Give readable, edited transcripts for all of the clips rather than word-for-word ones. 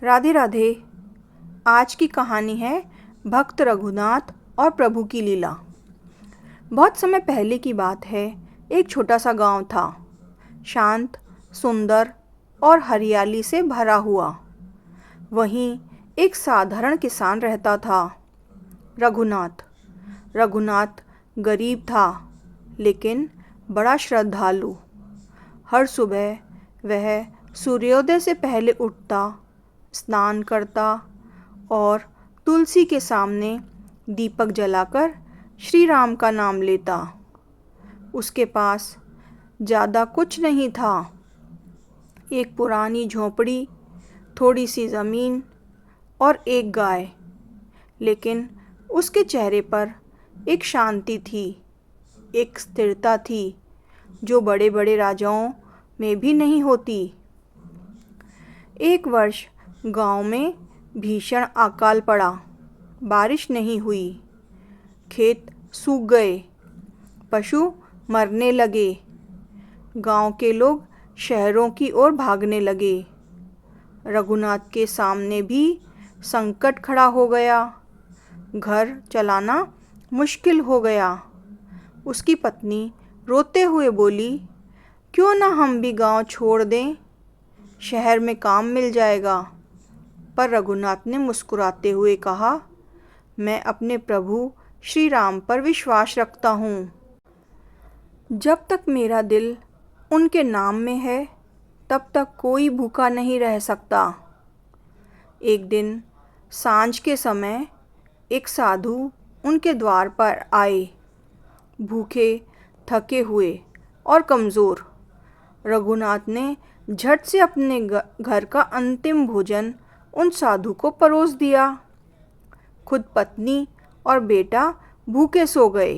राधे राधे। आज की कहानी है भक्त रघुनाथ और प्रभु की लीला। बहुत समय पहले की बात है। एक छोटा सा गांव था, शांत, सुंदर और हरियाली से भरा हुआ। वहीं एक साधारण किसान रहता था, रघुनाथ। रघुनाथ गरीब था, लेकिन बड़ा श्रद्धालु। हर सुबह वह सूर्योदय से पहले उठता, स्नान करता और तुलसी के सामने दीपक जलाकर श्री राम का नाम लेता। उसके पास ज़्यादा कुछ नहीं था। एक पुरानी झोंपड़ी, थोड़ी सी ज़मीन और एक गाय, लेकिन उसके चेहरे पर एक शांति थी, एक स्थिरता थी जो बड़े बड़े राजाओं में भी नहीं होती। एक वर्ष गांव में भीषण अकाल पड़ा। बारिश नहीं हुई, खेत सूख गए, पशु मरने लगे। गांव के लोग शहरों की ओर भागने लगे। रघुनाथ के सामने भी संकट खड़ा हो गया। घर चलाना मुश्किल हो गया। उसकी पत्नी रोते हुए बोली, क्यों ना हम भी गांव छोड़ दें, शहर में काम मिल जाएगा। पर रघुनाथ ने मुस्कुराते हुए कहा, मैं अपने प्रभु श्री राम पर विश्वास रखता हूँ। जब तक मेरा दिल उनके नाम में है, तब तक कोई भूखा नहीं रह सकता। एक दिन सांझ के समय एक साधु उनके द्वार पर आए, भूखे, थके हुए और कमज़ोर। रघुनाथ ने झट से अपने घर का अंतिम भोजन उन साधु को परोस दिया। खुद पत्नी और बेटा भूखे सो गए।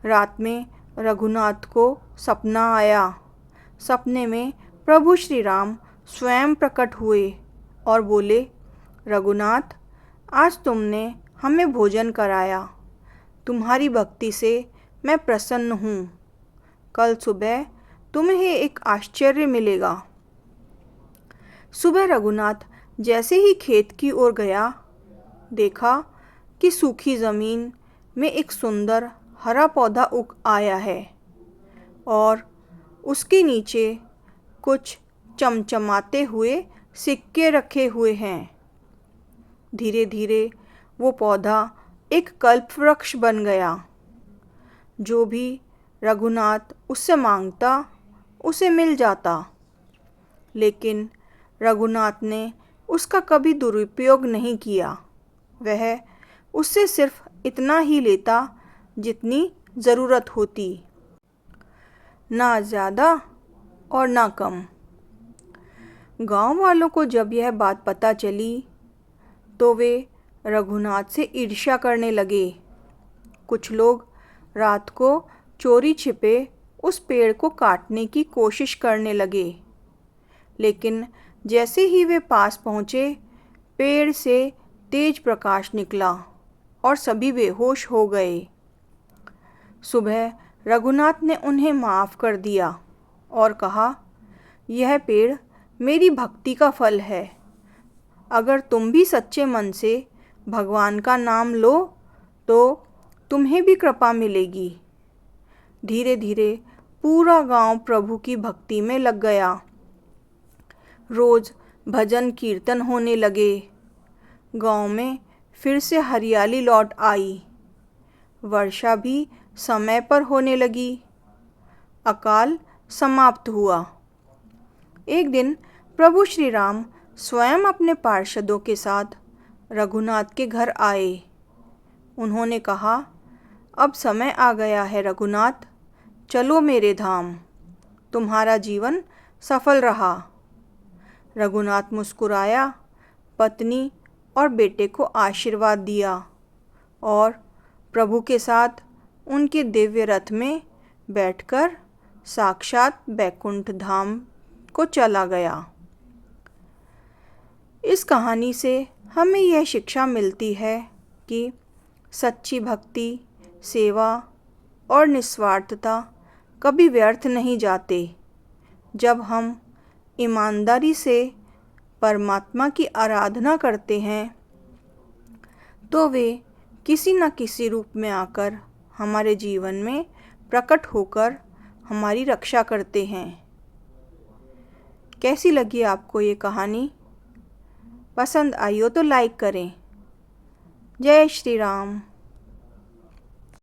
रात में रघुनाथ को सपना आया। सपने में प्रभु श्री राम स्वयं प्रकट हुए और बोले, रघुनाथ, आज तुमने हमें भोजन कराया। तुम्हारी भक्ति से मैं प्रसन्न हूँ। कल सुबह तुम्हें एक आश्चर्य मिलेगा। सुबह रघुनाथ जैसे ही खेत की ओर गया, देखा कि सूखी ज़मीन में एक सुंदर हरा पौधा उग आया है और उसके नीचे कुछ चमचमाते हुए सिक्के रखे हुए हैं। धीरे धीरे वो पौधा एक कल्प वृक्ष बन गया। जो भी रघुनाथ उससे मांगता, उसे मिल जाता। लेकिन रघुनाथ ने उसका कभी दुरुपयोग नहीं किया। वह उससे सिर्फ इतना ही लेता जितनी ज़रूरत होती, ना ज़्यादा और ना कम। गांव वालों को जब यह बात पता चली, तो वे रघुनाथ से ईर्ष्या करने लगे। कुछ लोग रात को चोरी छिपे उस पेड़ को काटने की कोशिश करने लगे। लेकिन जैसे ही वे पास पहुँचे, पेड़ से तेज प्रकाश निकला और सभी बेहोश हो गए। सुबह रघुनाथ ने उन्हें माफ़ कर दिया और कहा, यह पेड़ मेरी भक्ति का फल है। अगर तुम भी सच्चे मन से भगवान का नाम लो, तो तुम्हें भी कृपा मिलेगी। धीरे धीरे पूरा गांव प्रभु की भक्ति में लग गया। रोज़ भजन कीर्तन होने लगे। गांव में फिर से हरियाली लौट आई। वर्षा भी समय पर होने लगी। अकाल समाप्त हुआ। एक दिन प्रभु श्री राम स्वयं अपने पार्षदों के साथ रघुनाथ के घर आए। उन्होंने कहा, अब समय आ गया है रघुनाथ, चलो मेरे धाम। तुम्हारा जीवन सफल रहा। रघुनाथ मुस्कुराया, पत्नी और बेटे को आशीर्वाद दिया और प्रभु के साथ उनके दिव्य रथ में बैठकर साक्षात बैकुंठ धाम को चला गया। इस कहानी से हमें यह शिक्षा मिलती है कि सच्ची भक्ति, सेवा और निस्वार्थता कभी व्यर्थ नहीं जाते। जब हम ईमानदारी से परमात्मा की आराधना करते हैं तो वे किसी न किसी रूप में आकर हमारे जीवन में प्रकट होकर हमारी रक्षा करते हैं। कैसी लगी आपको ये कहानी? पसंद आई हो तो लाइक करें। जय श्री राम।